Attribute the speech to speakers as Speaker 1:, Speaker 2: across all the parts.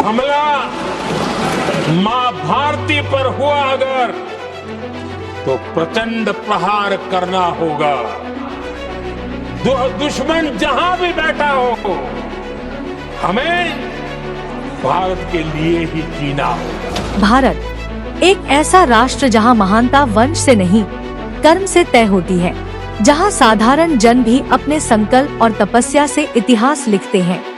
Speaker 1: हमला मां भारती पर हुआ अगर, तो प्रचंड प्रहार करना होगा। दुश्मन जहां भी बैठा हो, हमें भारत के लिए ही जीना होगा।
Speaker 2: भारत एक ऐसा राष्ट्र जहां महानता वंश से नहीं, कर्म से तय होती है, जहां साधारण जन भी अपने संकल्प और तपस्या से इतिहास लिखते हैं।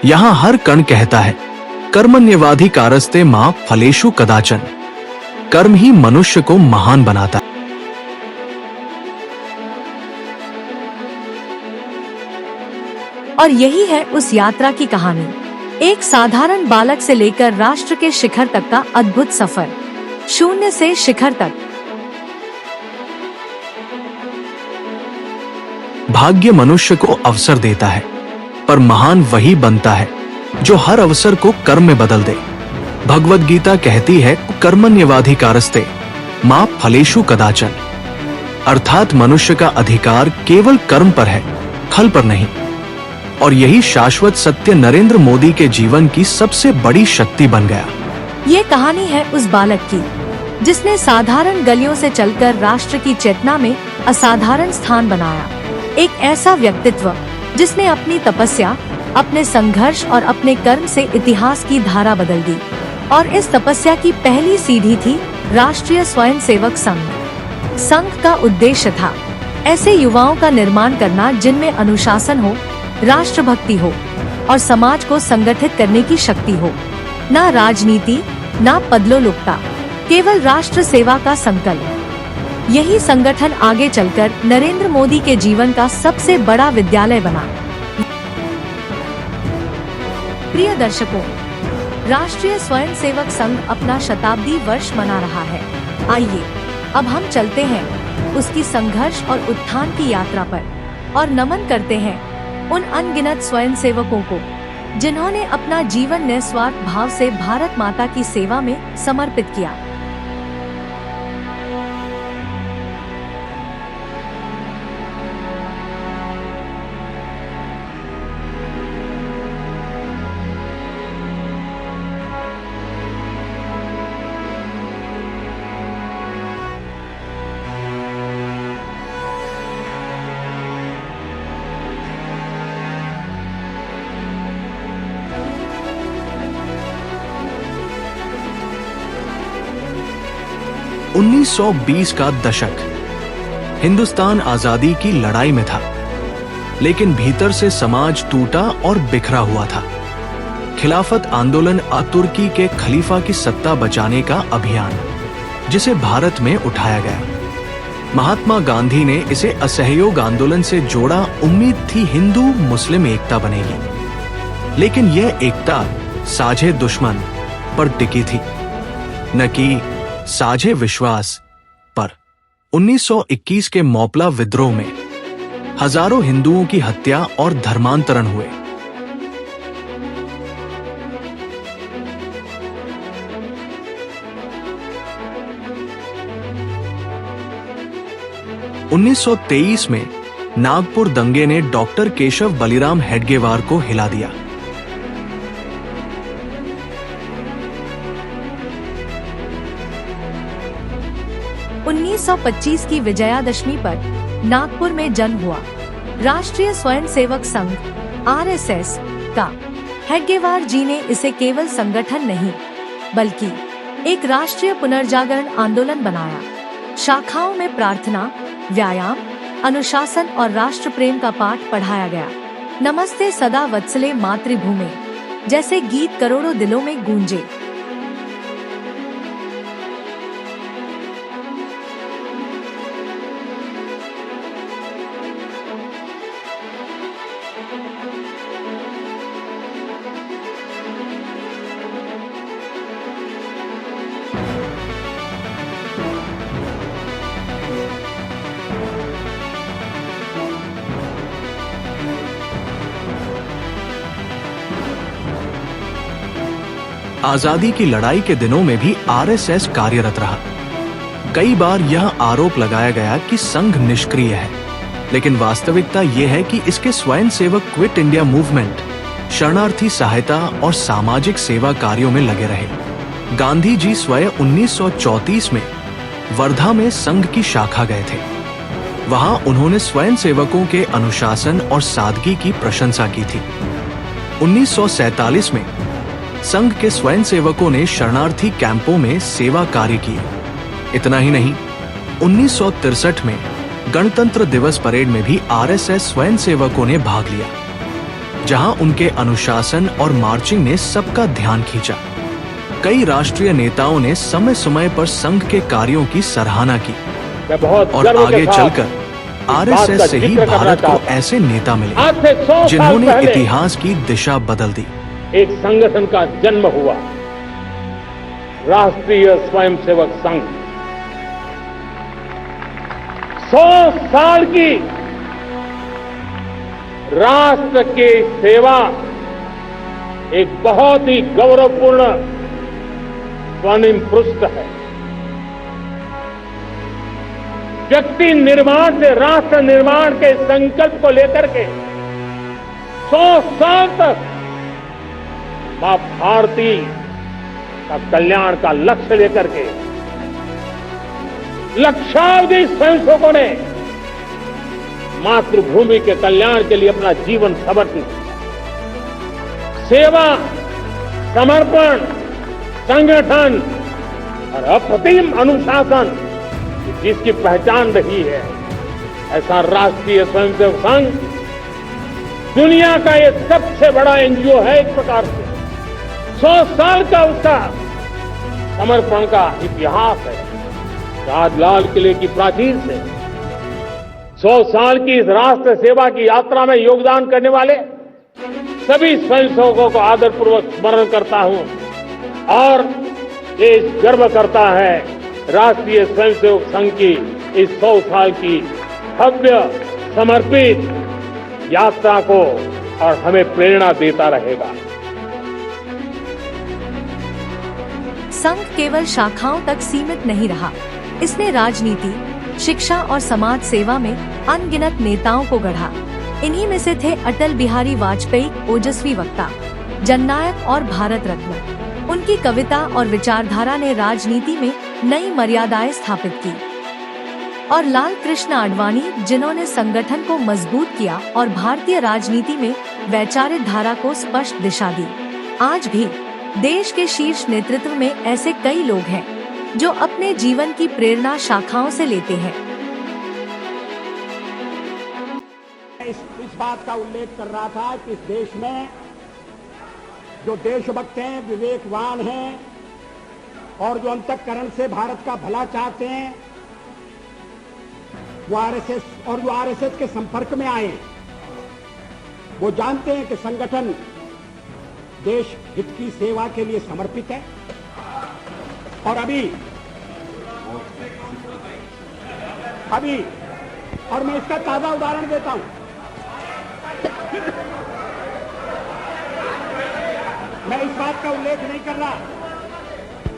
Speaker 3: यहाँ हर कण कहता है, कर्मण्यवाधिकारस्ते मां फलेषु कदाचन। कर्म ही मनुष्य को महान बनाता है।
Speaker 2: और यही है उस यात्रा की कहानी, एक साधारण बालक से लेकर राष्ट्र के शिखर तक का अद्भुत सफर, शून्य से शिखर तक।
Speaker 3: भाग्य मनुष्य को अवसर देता है, पर महान वही बनता है जो हर अवसर को कर्म में बदल दे। भगवद गीता कहती है, कर्मण्यवाधिकारस्ते मां फलेषु कदाचन। अर्थात मनुष्य का अधिकार केवल कर्म पर है, फल पर नहीं। और यही शाश्वत सत्य नरेंद्र मोदी के जीवन की सबसे बड़ी शक्ति बन गया।
Speaker 2: ये कहानी है उस बालक की, जिसने साधारण गलियों से चलकर राष्ट्र की चेतना में असाधारण स्थान बनाया। एक ऐसा व्यक्तित्व जिसने अपनी तपस्या, अपने संघर्ष और अपने कर्म से इतिहास की धारा बदल दी। और इस तपस्या की पहली सीढ़ी थी राष्ट्रीय स्वयंसेवक संघ। संघ का उद्देश्य था ऐसे युवाओं का निर्माण करना जिनमें अनुशासन हो, राष्ट्रभक्ति हो और समाज को संगठित करने की शक्ति हो। ना राजनीति, ना पदलोलुपता, केवल राष्ट्र सेवा का संकल्प। यही संगठन आगे चलकर नरेंद्र मोदी के जीवन का सबसे बड़ा विद्यालय बना। प्रिय दर्शकों, राष्ट्रीय स्वयंसेवक संघ अपना शताब्दी वर्ष मना रहा है। आइए अब हम चलते हैं उसकी संघर्ष और उत्थान की यात्रा पर और नमन करते हैं उन अनगिनत स्वयंसेवकों को जिन्होंने अपना जीवन निस्वार्थ भाव से भारत माता की सेवा में समर्पित किया।
Speaker 3: – 1920 का दशक हिंदुस्तान आजादी की लड़ाई में था, लेकिन भीतर से समाज टूटा और बिखरा हुआ था। खिलाफत आंदोलन तुर्की के खलीफा की सत्ता बचाने का अभियान, जिसे भारत में उठाया गया। महात्मा गांधी ने इसे असहयोग आंदोलन से जोड़ा। उम्मीद थी हिंदू मुस्लिम एकता बनेगी, लेकिन यह एकता साझे दुश्मन पर टिकी थी, न कि साझे विश्वास पर। 1921 के मौपला विद्रोह में हजारों हिंदुओं की हत्या और धर्मांतरण हुए। – 1923 में नागपुर दंगे ने डॉक्टर केशव बलिराम हेडगेवार को हिला दिया।
Speaker 2: – 1925 की विजयादशमी पर नागपुर में जन्म हुआ। राष्ट्रीय स्वयंसेवक संघ (आरएसएस) का हेडगेवार जी ने इसे केवल संगठन नहीं, बल्कि एक राष्ट्रीय पुनर्जागरण आंदोलन बनाया। शाखाओं में प्रार्थना, व्यायाम, अनुशासन और राष्ट्र प्रेम का पाठ पढ़ाया गया। नमस्ते सदा वत्सले मातृभूमि जैसे गीत करोड़ों दिलों में गूंजे।
Speaker 3: आजादी की लड़ाई के दिनों में भी आरएसएस कार्यरत रहा। कई बार यह आरोप लगाया गया कि संघ निष्क्रिय है, लेकिन वास्तविकता यह है कि इसके स्वयंसेवक क्विट इंडिया मूवमेंट शरणार्थी सहायता और सामाजिक सेवा कार्यों में लगे रहे। गांधी जी स्वयं 1934 में वर्धा में संघ की शाखा गए थे। वहां उन्होंने स्वयं सेवकों के अनुशासन और सादगी की प्रशंसा की थी। 1947 में संघ के स्वयं सेवकों ने शरणार्थी कैंपों में सेवा कार्य किए। इतना ही नहीं, 1963 में गणतंत्र दिवस परेड में भी आरएसएस स्वयं सेवकों ने भाग लिया, जहां उनके अनुशासन और मार्चिंग ने सबका ध्यान खींचा। कई राष्ट्रीय नेताओं ने समय समय पर संघ के कार्यों की सराहना की और आगे चलकर आरएसएस से ही भारत को ऐसे नेता मिले जिन्होंने इतिहास की दिशा बदल दी।
Speaker 1: एक संगठन का जन्म हुआ, राष्ट्रीय स्वयंसेवक संघ। 100 साल की राष्ट्र की सेवा एक बहुत ही गौरवपूर्ण स्वर्णिम पृष्ठ है। व्यक्ति निर्माण से राष्ट्र निर्माण के संकल्प को लेकर के 100 साल तक मां भारती का कल्याण का लक्ष्य लेकर के लक्षावधि स्वयंसेवकों ने मातृभूमि के कल्याण के लिए अपना जीवन समर्पित किया। सेवा, समर्पण, संगठन और अप्रतिम अनुशासन जिसकी पहचान रही है, ऐसा राष्ट्रीय स्वयंसेवक संघ दुनिया का ये सबसे बड़ा एनजीओ है। एक प्रकार से 100 साल का उसका समर्पण का इतिहास है। आज लाल किले की प्राचीर से 100 साल की इस राष्ट्र सेवा की यात्रा में योगदान करने वाले सभी स्वयंसेवकों को आदरपूर्वक स्मरण करता हूं और देश गर्व करता है राष्ट्रीय स्वयंसेवक संघ की इस 100 साल की भव्य समर्पित यात्रा को, और हमें प्रेरणा देता रहेगा।
Speaker 2: संघ केवल शाखाओं तक सीमित नहीं रहा। इसने राजनीति, शिक्षा और समाज सेवा में अनगिनत नेताओं को गढ़ा। इन्हीं में से थे अटल बिहारी वाजपेयी, ओजस्वी वक्ता, जननायक और भारत रत्न। उनकी कविता और विचारधारा ने राजनीति में नई मर्यादाएं स्थापित की। और लाल कृष्ण आडवाणी, जिन्होंने संगठन को मजबूत किया और भारतीय राजनीति में वैचारिक धारा को स्पष्ट दिशा दी। आज भी देश के शीर्ष नेतृत्व में ऐसे कई लोग हैं जो अपने जीवन की प्रेरणा शाखाओं से लेते हैं।
Speaker 4: इस बात का उल्लेख कर रहा था कि इस देश में जो देशभक्त हैं, विवेकवान हैं और जो अंतःकरण से भारत का भला चाहते हैं, वो आरएसएस के संपर्क में आए। वो जानते हैं कि संगठन देश हित की सेवा के लिए समर्पित है। और अभी और मैं इसका ताजा उदाहरण देता हूं। मैं इस बात का उल्लेख नहीं कर रहा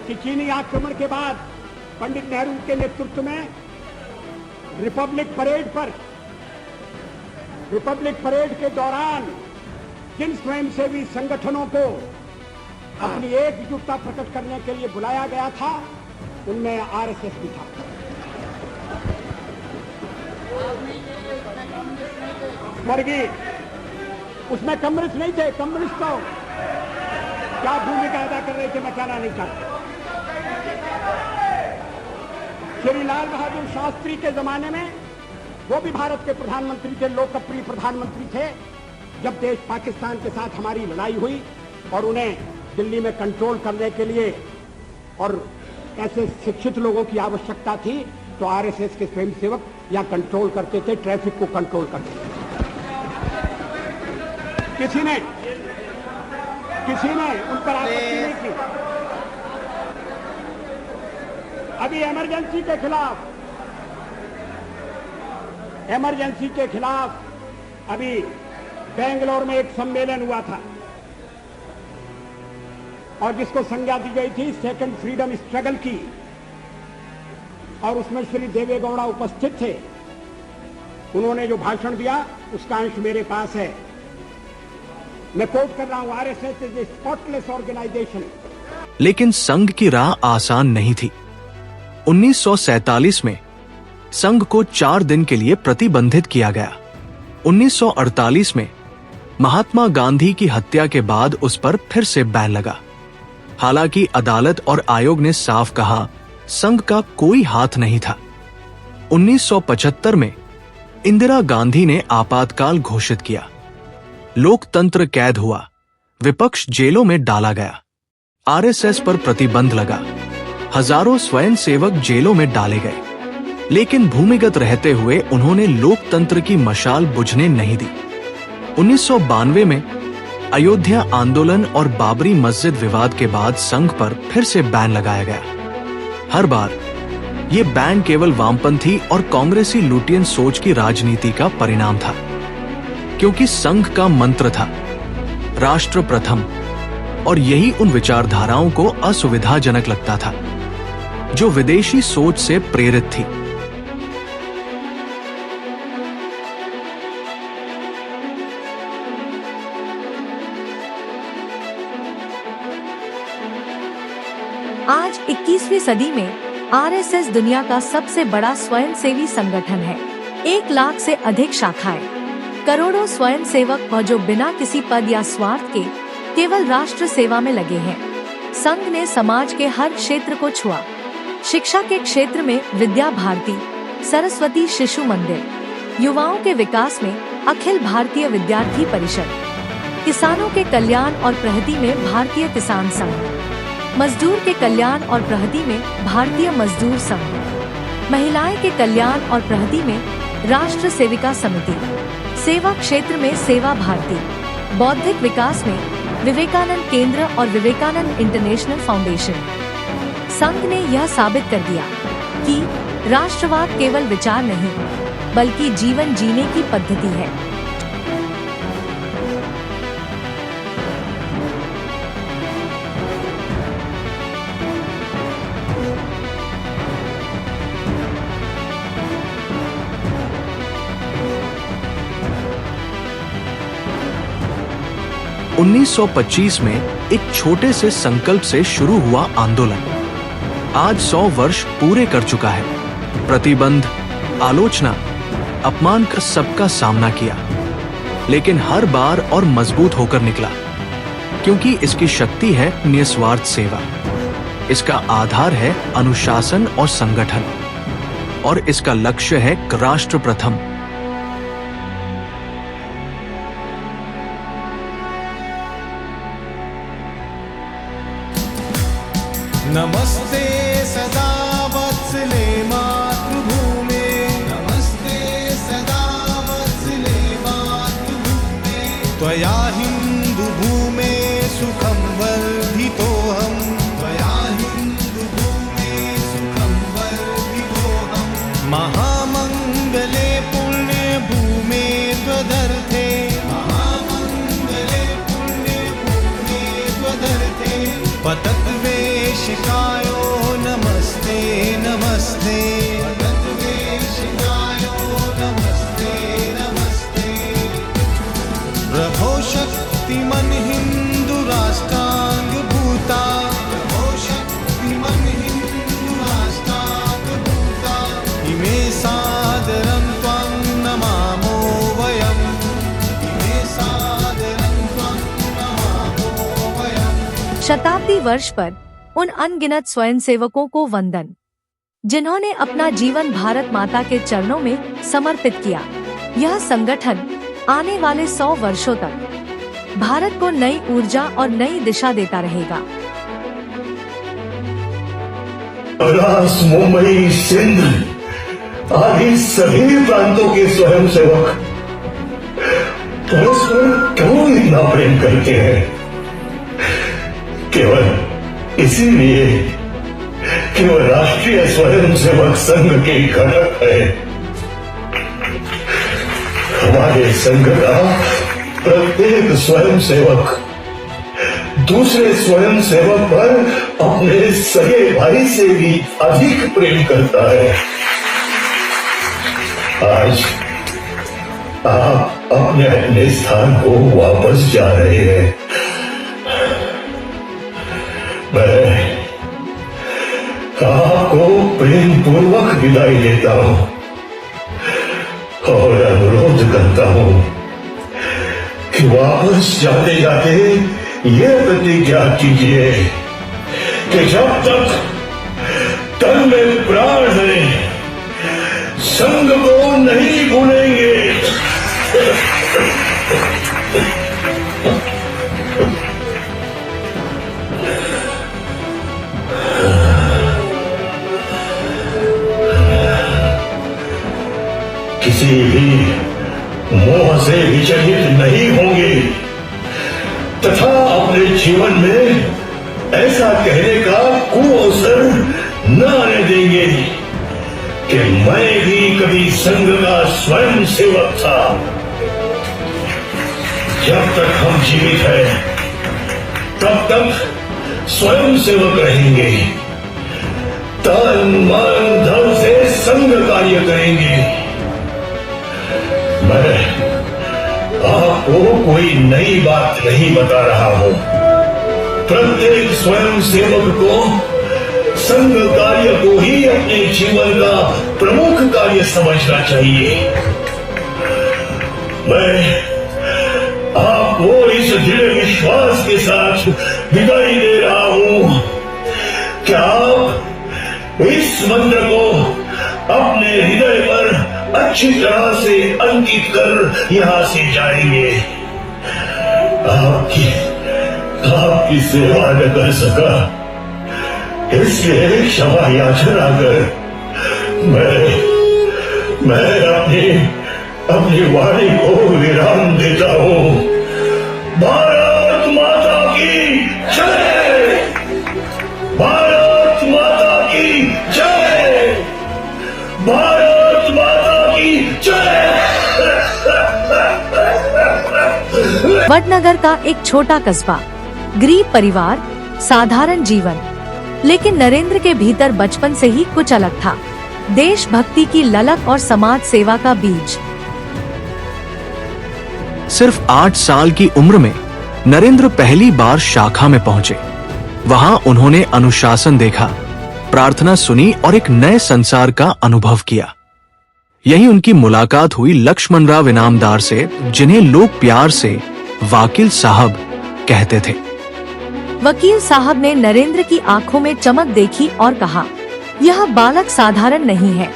Speaker 4: कि चीनी आक्रमण के बाद पंडित नेहरू के नेतृत्व में रिपब्लिक परेड के दौरान जिन स्वयंसेवी संगठनों को अपनी एकजुटता प्रकट करने के लिए बुलाया गया था, उनमें आरएसएस भी था। स्वर्गीय उसमें कम्युनिस्ट नहीं थे। कम्युनिस्ट तो क्या भूमिका अदा कर रहे थे मैं कहना नहीं चाहता। श्री लाल बहादुर शास्त्री के जमाने में वो भी भारत के प्रधानमंत्री थे, लोकप्रिय प्रधानमंत्री थे। जब देश पाकिस्तान के साथ हमारी लड़ाई हुई और उन्हें दिल्ली में कंट्रोल करने के लिए और ऐसे शिक्षित लोगों की आवश्यकता थी, तो आरएसएस के स्वयंसेवक या कंट्रोल करते थे, ट्रैफिक को कंट्रोल करते थे। किसी ने उन पर आपत्ति नहीं की। अभी इमरजेंसी के खिलाफ अभी बेंगलोर में एक सम्मेलन हुआ था और जिसको संज्ञा दी गई थी सेकंड फ्रीडम स्ट्रगल की, और उसमें श्री देवेगौड़ा उपस्थित थे। उन्होंने जो भाषण दिया उसका अंश मेरे पास है। मैं कोट कर रहा हूं, RSS is a spotless organisation.
Speaker 3: लेकिन संघ की राह आसान नहीं थी। 1947 में संघ को 4 दिन के लिए प्रतिबंधित किया गया। 1948 में महात्मा गांधी की हत्या के बाद उस पर फिर से बैन लगा। हालांकि अदालत और आयोग ने साफ कहा, संघ का कोई हाथ नहीं था। 1975 में इंदिरा गांधी ने आपातकाल घोषित किया। लोकतंत्र कैद हुआ, विपक्ष जेलों में डाला गया, आरएसएस पर प्रतिबंध लगा, हजारों स्वयंसेवक जेलों में डाले गए। लेकिन भूमिगत रहते हुए उन्होंने लोकतंत्र की मशाल बुझने नहीं दी। 1992 में अयोध्या आंदोलन और बाबरी मस्जिद विवाद के बाद संघ पर फिर से बैन लगाया गया। हर बार ये बैन केवल वामपंथी और कांग्रेसी लुटियन सोच की राजनीति का परिणाम था, क्योंकि संघ का मंत्र था राष्ट्र प्रथम, और यही उन विचारधाराओं को असुविधाजनक लगता था जो विदेशी सोच से प्रेरित थी।
Speaker 2: आज 21वीं सदी में आरएसएस दुनिया का सबसे बड़ा स्वयंसेवी संगठन है। 1 लाख से अधिक शाखाएं, करोड़ों स्वयंसेवक व जो बिना किसी पद या स्वार्थ के केवल राष्ट्र सेवा में लगे हैं। संघ ने समाज के हर क्षेत्र को छुआ। शिक्षा के क्षेत्र में विद्या भारती, सरस्वती शिशु मंदिर, युवाओं के विकास में अखिल भारतीय विद्यार्थी परिषद, किसानों के कल्याण और प्रगति में भारतीय किसान संघ, मजदूर के कल्याण और प्रगति में भारतीय मजदूर संघ, महिलाएं के कल्याण और प्रगति में राष्ट्र सेविका समिति, सेवा क्षेत्र में सेवा भारती, बौद्धिक विकास में विवेकानंद केंद्र और विवेकानंद इंटरनेशनल फाउंडेशन। संघ ने यह साबित कर दिया कि राष्ट्रवाद केवल विचार नहीं, बल्कि जीवन जीने की पद्धति है।
Speaker 3: – 1925 में एक छोटे से संकल्प से शुरू हुआ आंदोलन आज 100 वर्ष पूरे कर चुका है। प्रतिबंध, आलोचना, अपमान का सबका सामना किया, लेकिन हर बार और मजबूत होकर निकला, क्योंकि इसकी शक्ति है निस्वार्थ सेवा। इसका आधार है अनुशासन और संगठन, और इसका लक्ष्य है राष्ट्र प्रथम।
Speaker 5: नमस्ते सदा वत्सले मातृभूमे, नमस्ते सदा वत्सले मातृभूमे, त्वया हिन्दुभूमे सुखं वर्धितोऽहं, त्वया हिन्दुभूमे सुखं वर्धितोऽहं, महामङ्गले पुण्यभूमे त्वदर्थे, महामङ्गले पुण्यभूमे त्वदर्थे, पतद्वेषिकायो नमस्ते नमस्ते, पतद्वेषिकायो नमस्ते नमस्ते, प्रभो शक्तिमन् हिन्दुराष्ट्राङ्गभूता, प्रभो शक्तिमन् हिन्दुराष्ट्राङ्गभूता, इमे सादरं त्वां नमामो वयम्, इमे सादरं त्वां नमामो वयम्।
Speaker 2: शताब्दी वर्ष पर उन अनगिनत स्वयंसेवकों को वंदन, जिन्होंने अपना जीवन भारत माता के चरणों में समर्पित किया। यह संगठन आने वाले 100 वर्षों तक भारत को नई ऊर्जा और नई दिशा देता रहेगा।
Speaker 6: मद्रास, मुंबई, सिंध आदि सभी प्रांतों के स्वयंसेवक परस्पर क्यों इतना प्रेम करते हैं? केवल इसीलिए कि वह राष्ट्रीय स्वयंसेवक संघ के घटक है। हमारे संघ का प्रत्येक स्वयंसेवक दूसरे स्वयंसेवक पर अपने सगे भाई से भी अधिक प्रेम करता है। आज आप अपने अपने स्थान को वापस जा रहे हैं। मैं आपको प्रेम पूर्वक विदाई देता हूं और अनुरोध करता हूं कि वापस जाते जाते ये प्रतिज्ञा कीजिए कि जब तक तन में प्राण है संग को नहीं भूलेंगे। किसी भी मोह से विचलित नहीं होंगे तथा अपने जीवन में ऐसा कहने का कुअवसर न आने देंगे कि मैं भी कभी संघ का स्वयं सेवक था। जब तक हम जीवित हैं तब तक स्वयं सेवक रहेंगे, तन मन धन से संघ कार्य करेंगे। मैं आपको कोई नई बात नहीं बता रहा हूं। प्रत्येक स्वयं सेवक को संघ कार्य को ही अपने जीवन का प्रमुख कार्य समझना चाहिए। मैं आपको इस दृढ़ विश्वास के साथ विदाई दे रहा हूं कि आप इस मंत्र को अपने हृदय पर अच्छी तरह से अंकित कर यहां से जाएंगे। आपकी सेवा न कर सका इसलिए क्षमा याचना कर मैं अपनी वाणी को विराम देता हूं। भारत माता की जय! भारत माता की जय! भारत माता की जय!
Speaker 2: वडनगर का एक छोटा कस्बा, गरीब परिवार, साधारण जीवन, लेकिन नरेंद्र के भीतर बचपन से ही कुछ अलग था। देशभक्ति की ललक और समाज सेवा का बीज।
Speaker 3: सिर्फ 8 साल की उम्र में नरेंद्र पहली बार शाखा में पहुंचे। वहां उन्होंने अनुशासन देखा, प्रार्थना सुनी और एक नए संसार का अनुभव किया। यही उनकी मुलाकात हुई लक्ष्मणराव इनामदार से, जिन्हें लोग प्यार से वकील साहब कहते थे।
Speaker 2: वकील साहब ने नरेंद्र की आंखों में चमक देखी और कहा, यह बालक साधारण नहीं है।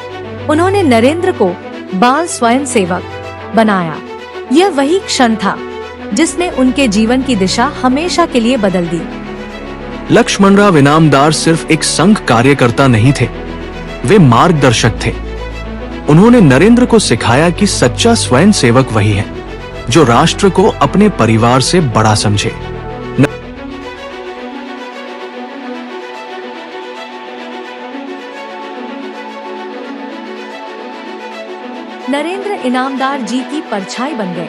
Speaker 2: उन्होंने नरेंद्र को बाल स्वयं सेवक बनाया। यह वही क्षण था जिसने उनके जीवन की दिशा हमेशा के लिए बदल दी।
Speaker 3: लक्ष्मणराव इनामदार सिर्फ एक संघ कार्यकर्ता नहीं थे, वे मार्गदर्शक थे। उन्होंने नरेंद्र को सिखाया कि सच्चा स्वयं सेवक वही है जो राष्ट्र को अपने परिवार से बड़ा समझे।
Speaker 2: नरेंद्र इनामदार जी की परछाई बन गए।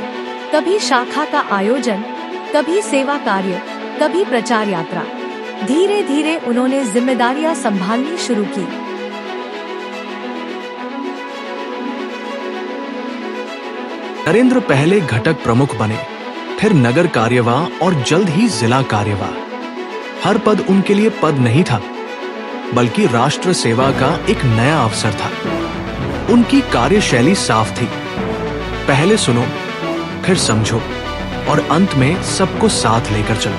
Speaker 2: कभी शाखा का आयोजन, कभी सेवा कार्य, कभी प्रचार यात्रा। धीरे धीरे उन्होंने जिम्मेदारियां संभालनी शुरू की।
Speaker 3: नरेंद्र पहले घटक प्रमुख बने, फिर नगर कार्यवाह और जल्द ही जिला कार्यवाह। हर पद उनके लिए पद नहीं था, बल्कि राष्ट्र सेवा का एक नया अवसर था। उनकी कार्यशैली साफ थी, पहले सुनो, फिर समझो और अंत में सबको साथ लेकर चलो।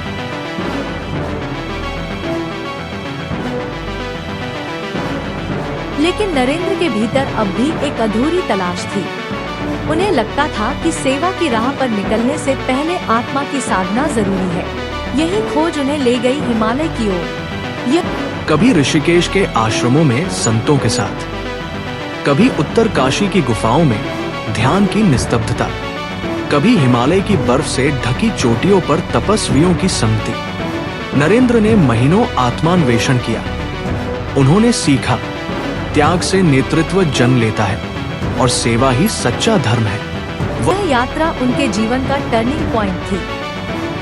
Speaker 2: लेकिन नरेंद्र के भीतर अब भी एक अधूरी तलाश थी। उन्हें लगता था कि सेवा की राह पर निकलने से पहले आत्मा की साधना जरूरी है। यही खोज उन्हें ले गई हिमालय की ओर।
Speaker 3: कभी ऋषिकेश के आश्रमों में संतों के साथ, कभी उत्तर काशी की गुफाओं में ध्यान की निस्तब्धता, कभी हिमालय की बर्फ से ढकी चोटियों पर तपस्वियों की संगति। नरेंद्र ने महीनों आत्मान्वेषण किया। उन्होंने सीखा, त्याग से नेतृत्व जन्म लेता है और सेवा ही सच्चा धर्म है।
Speaker 2: वह यात्रा उनके जीवन का टर्निंग पॉइंट थी।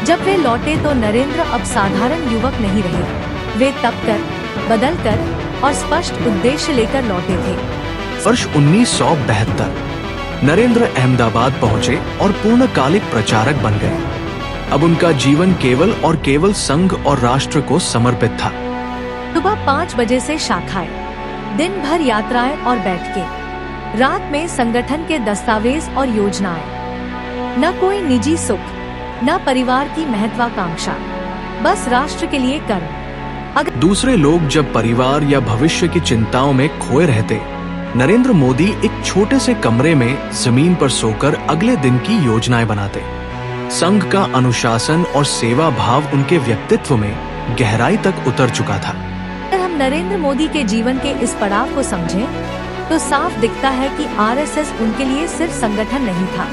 Speaker 2: जब वे लौटे तो नरेंद्र अब साधारण युवक नहीं रहे। वे तप कर, बदल कर और स्पष्ट उद्देश्य लेकर लौटे थे।
Speaker 3: वर्ष 1972 नरेंद्र अहमदाबाद पहुंचे और पूर्णकालिक प्रचारक बन गए। अब उनका जीवन केवल और केवल संघ और राष्ट्र को समर्पित था।
Speaker 2: सुबह 5 बजे से शाखाएं, दिन भर यात्राएं और बैठकें, रात में संगठन के दस्तावेज और योजनाएं। न कोई निजी सुख, न परिवार की महत्वाकांक्षा, बस राष्ट्र के लिए कर्म। अगर
Speaker 3: दूसरे लोग जब परिवार या भविष्य की चिंताओं में खोए रहते, नरेंद्र मोदी एक छोटे से कमरे में जमीन पर सोकर अगले दिन की योजनाएं बनाते। संघ का अनुशासन और सेवा भाव उनके व्यक्तित्व में गहराई तक उतर चुका था।
Speaker 2: अगर हम नरेंद्र मोदी के जीवन के इस पड़ाव को समझें, तो साफ दिखता है कि आरएसएस उनके लिए सिर्फ संगठन नहीं था,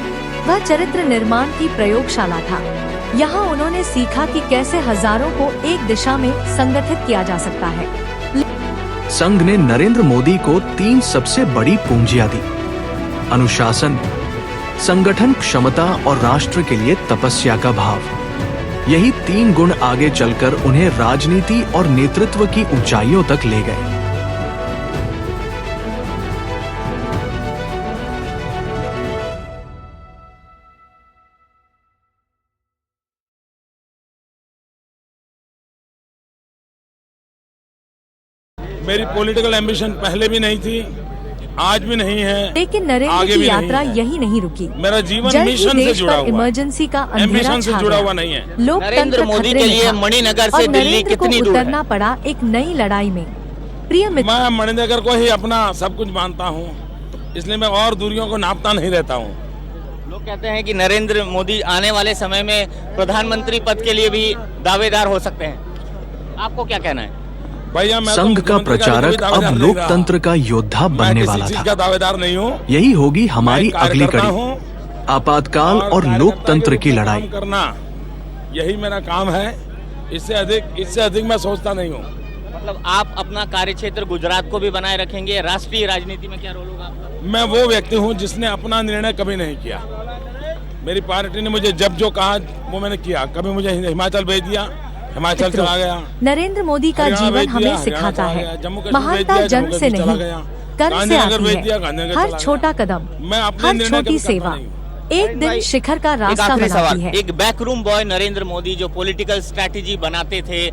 Speaker 2: वह चरित्र निर्माण की प्रयोगशाला था। यहाँ उन्होंने सीखा कि कैसे हजारों को एक दिशा में संगठित किया जा सकता है।
Speaker 3: संघ ने नरेंद्र मोदी को 3 सबसे बड़ी पूंजियां दी: अनुशासन, संगठन क्षमता और राष्ट्र के लिए तपस्या का भाव। यही 3 गुण आगे चलकर उन्हें राजनीति और नेतृत्व की ऊंचाइयों तक ले गए।
Speaker 1: मेरी पॉलिटिकल एम्बिशन पहले भी नहीं थी, आज भी नहीं है,
Speaker 2: लेकिन नरेंद्र की यात्रा यही नहीं रुकी।
Speaker 1: मेरा जीवन
Speaker 2: जल्द ही
Speaker 1: मिशन से
Speaker 2: देश
Speaker 1: जुड़ा
Speaker 2: पर
Speaker 1: हुआ है।
Speaker 2: इमरजेंसी का अंधेरा
Speaker 1: एम्बिशन से
Speaker 2: छा
Speaker 1: जुड़ा
Speaker 2: गया।
Speaker 1: हुआ नहीं है।
Speaker 2: लोकतंत्र
Speaker 7: नरेंद्र मोदी
Speaker 2: खतरे
Speaker 7: के
Speaker 2: में
Speaker 7: लिए
Speaker 2: था
Speaker 7: मणिनगर
Speaker 2: और
Speaker 7: से दिल्ली
Speaker 2: नरेंद्र को
Speaker 7: कितनी दूर है?
Speaker 2: उतरना पड़ा एक नई लड़ाई में। प्रिय मित्र,
Speaker 1: मैं मणिनगर को ही अपना सब कुछ मानता हूँ, इसलिए मैं और दूरियों को नापता नहीं रहता हूँ।
Speaker 7: लोग कहते हैं कि नरेंद्र मोदी आने वाले समय में प्रधानमंत्री पद के लिए भी दावेदार हो सकते हैं, आपको क्या कहना है?
Speaker 1: भैया, मैं
Speaker 3: संघ का प्रचारक अब लोकतंत्र का योद्धा बनने वाला
Speaker 1: चीज
Speaker 3: था।
Speaker 1: का दावेदार नहीं हूँ।
Speaker 3: यही होगी हमारी
Speaker 1: मैं
Speaker 3: अगली
Speaker 1: कार्यकर्ता
Speaker 3: कड़ी,
Speaker 1: हूँ
Speaker 3: आपातकाल और
Speaker 1: कार्यकर्ता
Speaker 3: लोकतंत्र
Speaker 1: के
Speaker 3: की
Speaker 1: रूप में
Speaker 3: लड़ाई।
Speaker 1: काम करना, यही मेरा काम है। इससे अधिक मैं सोचता नहीं हूँ।
Speaker 7: मतलब आप अपना कार्यक्षेत्र गुजरात को भी बनाए रखेंगे, राष्ट्रीय राजनीति में क्या रोल होगा आपका?
Speaker 1: मैं वो व्यक्ति हूँ जिसने अपना निर्णय कभी नहीं किया। मेरी पार्टी ने मुझे जब जो कहा वो मैंने किया। कभी मुझे हिमाचल भेज दिया, हिमाचल चला गया।
Speaker 2: नरेंद्र मोदी का
Speaker 1: हरियाणा
Speaker 2: जीवन
Speaker 1: भेज दिया,
Speaker 2: हमें सिखाता
Speaker 1: हरियाणा
Speaker 2: है,
Speaker 1: चला गया, जम्मू कश्मीर
Speaker 2: महानता
Speaker 1: भेज दिया,
Speaker 2: जन्म
Speaker 1: जम्मू
Speaker 2: से
Speaker 1: कश्मीर चला
Speaker 2: नहीं,
Speaker 1: गया।
Speaker 2: कर्म से
Speaker 1: गांधीनगर
Speaker 2: आती
Speaker 1: भेज
Speaker 2: है।
Speaker 1: दिया, गांधीनगर
Speaker 2: हर
Speaker 1: चला
Speaker 2: छोटा कदम,
Speaker 1: मैं अपने
Speaker 2: हर
Speaker 1: निर्णय
Speaker 2: छोटी
Speaker 1: कभी करता
Speaker 2: सेवा
Speaker 1: नहीं हूँ।
Speaker 2: एक दिन शिखर का
Speaker 7: एक
Speaker 2: रास्ता
Speaker 7: आखिरी
Speaker 2: बनाती
Speaker 7: सवाल,
Speaker 2: है।
Speaker 7: एक बैकरूम बॉय नरेंद्र मोदी जो पॉलिटिकल स्ट्रैटेजी बनाते थे,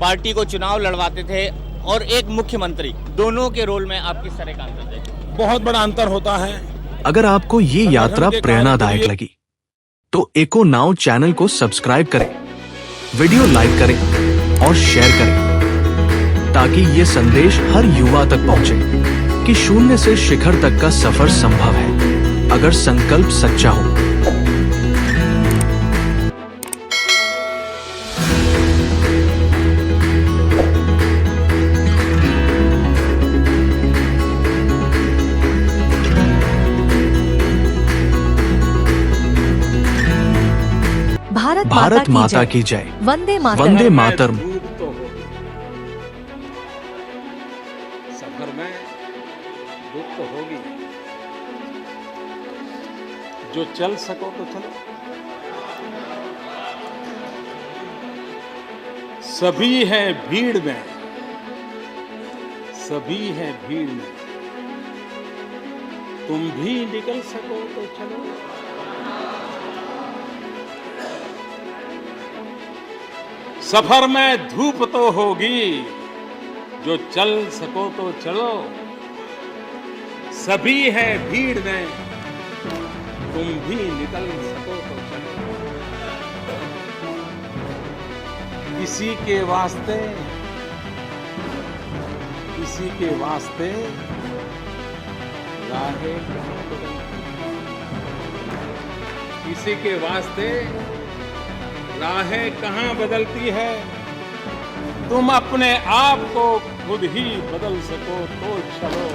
Speaker 7: पार्टी को चुनाव लड़वाते थे, और एक मुख्यमंत्री, दोनों के रोल में आप किस तरह काम करते हैं?
Speaker 1: बहुत बड़ा अंतर होता है।
Speaker 3: अगर आपको ये यात्रा प्रेरणादायक लगी तो एको नाउ चैनल को सब्सक्राइब करें, वीडियो लाइक करें और शेयर करें, ताकि ये संदेश हर युवा तक पहुंचे कि शून्य से शिखर तक का सफर संभव है, अगर संकल्प सच्चा हो। भारत माता की जय।
Speaker 2: वंदे मातरम।
Speaker 3: वंदे मातरम।
Speaker 1: सफर में धूप तो होगी, जो चल सको तो चलो। सभी हैं भीड़ में, सभी हैं भीड़ में, तुम भी निकल सको तो चलो। सफर में धूप तो होगी, जो चल सको तो चलो। सभी है भीड़ में, तुम भी निकल सको तो चलो। किसी के वास्ते, किसी के वास्ते राहें कहाँ बदलती, किसी के वास्ते राहें कहाँ बदलती है। तुम अपने आप को खुद ही बदल सको तो चलो।